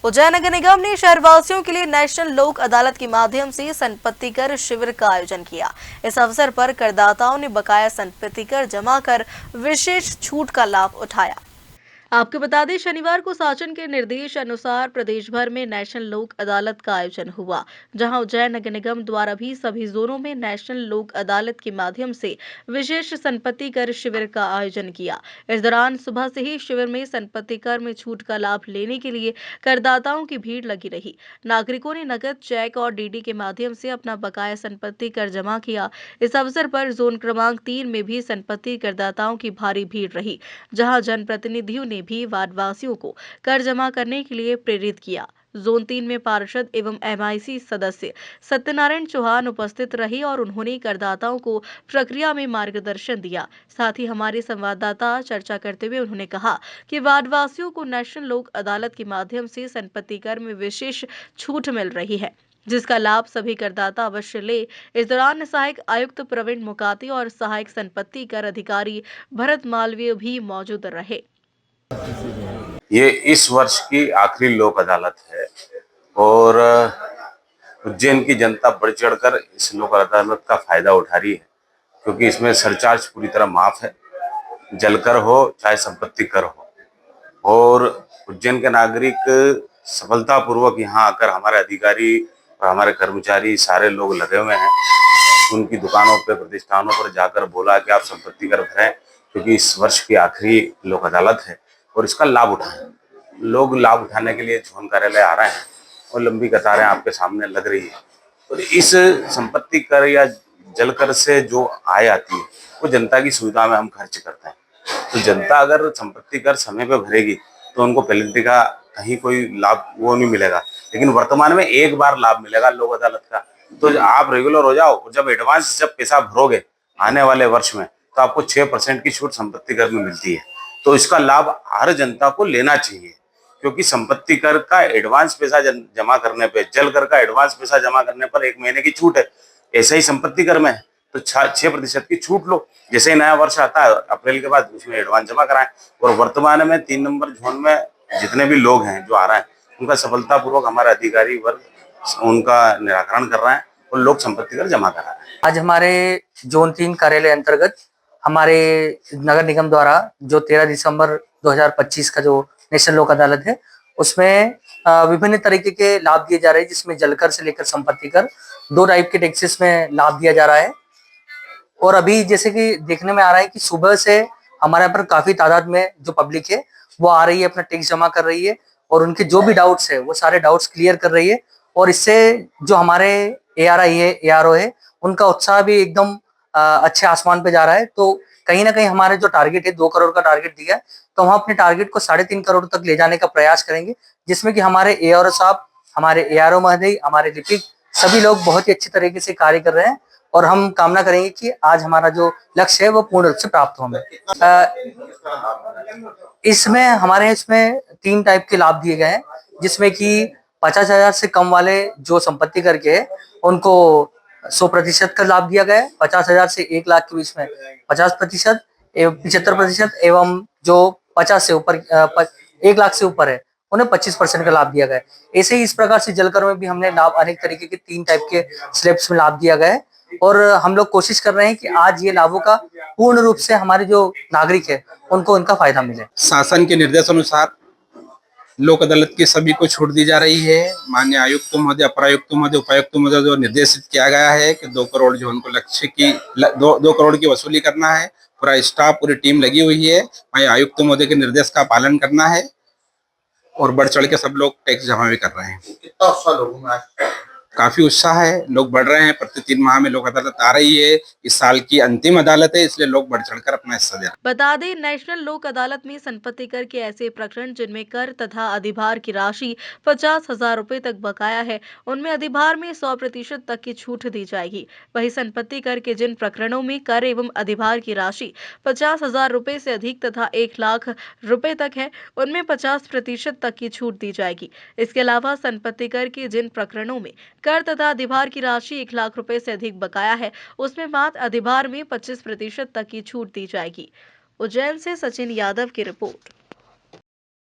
उज्जैन नगर निगम ने शहरवासियों के लिए नेशनल लोक अदालत के माध्यम से संपत्ति कर शिविर का आयोजन किया। इस अवसर पर करदाताओं ने बकाया संपत्ति कर जमा कर विशेष छूट का लाभ उठाया। आपको बता दें, शनिवार को शासन के निर्देश अनुसार प्रदेश भर में नेशनल लोक अदालत का आयोजन हुआ, जहां उज्जैन नगर निगम द्वारा भी सभी जोनों में नेशनल लोक अदालत के माध्यम से विशेष संपत्ति कर शिविर का आयोजन किया। इस दौरान सुबह से ही शिविर में संपत्ति कर में छूट का लाभ लेने के लिए करदाताओं की भीड़ लगी रही। नागरिकों ने नकद, चेक और डीडी के माध्यम से अपना बकाया संपत्ति कर जमा किया। इस अवसर पर जोन क्रमांक 3 में भी संपत्ति करदाताओं की भारी भीड़ रही, जहां जनप्रतिनिधियों ने भी वार्डवासियों को कर जमा करने के लिए प्रेरित किया। जोन 3 में पार्षद एवं एमआईसी सदस्य सत्यनारायण चौहान उपस्थित रहे और उन्होंने करदाताओं को प्रक्रिया में मार्गदर्शन दिया। साथ ही हमारे संवाददाता चर्चा करते हुए उन्होंने कहा कि वार्डवासियों को नेशनल लोक अदालत के माध्यम से संपत्ति कर में विशेष छूट मिल रही है, जिसका लाभ सभी करदाता अवश्य ले। इस दौरान सहायक आयुक्त प्रवीण मुकाती और सहायक संपत्ति कर अधिकारी भरत मालवीय भी मौजूद रहे। ये इस वर्ष की आखिरी लोक अदालत है और उज्जैन की जनता बढ़ चढ़कर इस लोक अदालत का फायदा उठा रही है, क्योंकि इसमें सरचार्ज पूरी तरह माफ है, जलकर हो चाहे संपत्ति कर हो। और उज्जैन के नागरिक सफलतापूर्वक यहाँ आकर हमारे अधिकारी और हमारे कर्मचारी सारे लोग लगे हुए हैं। उनकी दुकानों पे, प्रतिष्ठानों पर जाकर बोला कि आप संपत्ति कर भरें, क्योंकि इस वर्ष की आखिरी लोक अदालत है और इसका लाभ उठाएं। लोग लाभ उठाने के लिए जोन कार्यालय आ रहे हैं और लंबी कतारें आपके सामने लग रही है। और इस संपत्ति कर या जल कर से जो आय आती है वो जनता की सुविधा में हम खर्च करते हैं। तो जनता अगर संपत्ति कर समय पे भरेगी तो उनको पेनल्टी का कहीं कोई लाभ वो नहीं मिलेगा, लेकिन वर्तमान में एक बार लाभ मिलेगा लोक अदालत का। तो आप रेगुलर हो जाओ और जब एडवांस जब पैसा भरोगे आने वाले वर्ष में तो आपको 6% की छूट संपत्ति कर में मिलती है। तो इसका लाभ हर जनता को लेना चाहिए, क्योंकि संपत्ति कर का एडवांस पैसा जमा करने पे, जल कर का एडवांस पैसा जमा करने पर 1 महीने की छूट है। ऐसा ही संपत्ति कर में है तो 6% की छूट लो। जैसे ही नया वर्ष आता है अप्रैल के बाद उसमें एडवांस जमा कराएं। और वर्तमान में 3 नंबर जोन में जितने भी लोग हैं जो आ रहे हैं उनका सफलतापूर्वक हमारा अधिकारी वर्ग उनका निराकरण कर रहे हैं और लोग संपत्ति कर जमा करा रहे हैं। आज हमारे जोन 3 कार्यालय अंतर्गत हमारे नगर निगम द्वारा जो 13 दिसंबर 2025 का जो नेशनल लोक अदालत है उसमें विभिन्न तरीके के लाभ दिए जा रहे हैं, जिसमें जलकर से लेकर संपत्ति कर 2 टाइप के टैक्सेस में लाभ दिया जा रहा है। और अभी जैसे कि देखने में आ रहा है कि सुबह से हमारे यहाँ पर काफी तादाद में जो पब्लिक है वो आ रही है, अपना टैक्स जमा कर रही है और उनके जो भी डाउट्स है वो सारे डाउट्स क्लियर कर रही है। और इससे जो हमारे ARI है, ARO है, उनका उत्साह भी एकदम अच्छे आसमान पे जा रहा है। तो कहीं ना कहीं हमारे जो टारगेट है 2 करोड़ का टारगेट दिया है, तो हम अपने टारगेट को 3.5 करोड़ तक ले जाने का प्रयास करेंगे, जिसमें कि हमारे ARO साहब, हमारे ARO महोदय, हमारे लिपिक सभी लोग बहुत ही अच्छी तरीके से कार्य कर रहे हैं और हम कामना करेंगे कि आज हमारा जो लक्ष्य है वो पूर्ण रूप से प्राप्त हो हमें। इसमें 3 टाइप के लाभ दिए गए हैं, जिसमें कि 50,000 से कम वाले जो संपत्ति करके है उनको 100% का लाभ दिया गया है। 50,000 से 1 लाख के बीच में 50% एवं 75% एवं जो 50 से ऊपर 1 लाख से ऊपर है उन्हें 25% का लाभ दिया गया है। ऐसे ही इस प्रकार से जलकर में भी हमने लाभ अनेक तरीके के 3 टाइप के स्लैब्स में लाभ दिया गया है और हम लोग कोशिश कर रहे हैं कि आज ये लाभों का पूर्ण रूप से हमारे जो नागरिक है उनको उनका फायदा मिले। शासन के निर्देश अनुसार लोक अदालत की सभी को छूट दी जा रही है। माननीय आयुक्त महोदय, अपर आयुक्त महोदय, उपायुक्त महोदय जो निर्देशित किया गया है कि 2 करोड़ जो उनको लक्ष्य की 2 करोड़ की वसूली करना है। पूरा स्टाफ, पूरी टीम लगी हुई है। माननीय आयुक्त महोदय के निर्देश का पालन करना है और बढ़ चढ़ के सब लोग टैक्स जमा भी कर रहे हैं। कितना उत्साह लोगों में आज? काफी उत्साह है, लोग बढ़ रहे हैं। प्रति 3 माह में लोक अदालत आ रही है। इस साल की अंतिम अदालत है, इसलिए लोग बढ़ चढ़कर अपना हिस्सा दे रहे हैं। बता दें, नेशनल लोक अदालत में संपत्ति कर के ऐसे प्रकरण जिनमें कर तथा अधिभार की राशि 50,000 रुपए तक बकाया है, उनमें अधिभार में 100% तक की छूट दी जाएगी। वहीं संपत्ति कर के जिन प्रकरणों में कर एवं अधिभार की राशि 50,000 रुपए से अधिक तथा 1 लाख रुपए तक है, उनमें 50% तक की छूट दी जाएगी। इसके अलावा संपत्ति कर के जिन प्रकरणों में कर तथा अधिभार की राशि 1 लाख रुपए से अधिक बकाया है, उसमें मात्र अधिभार में 25% तक की छूट दी जाएगी। उज्जैन से सचिन यादव की रिपोर्ट।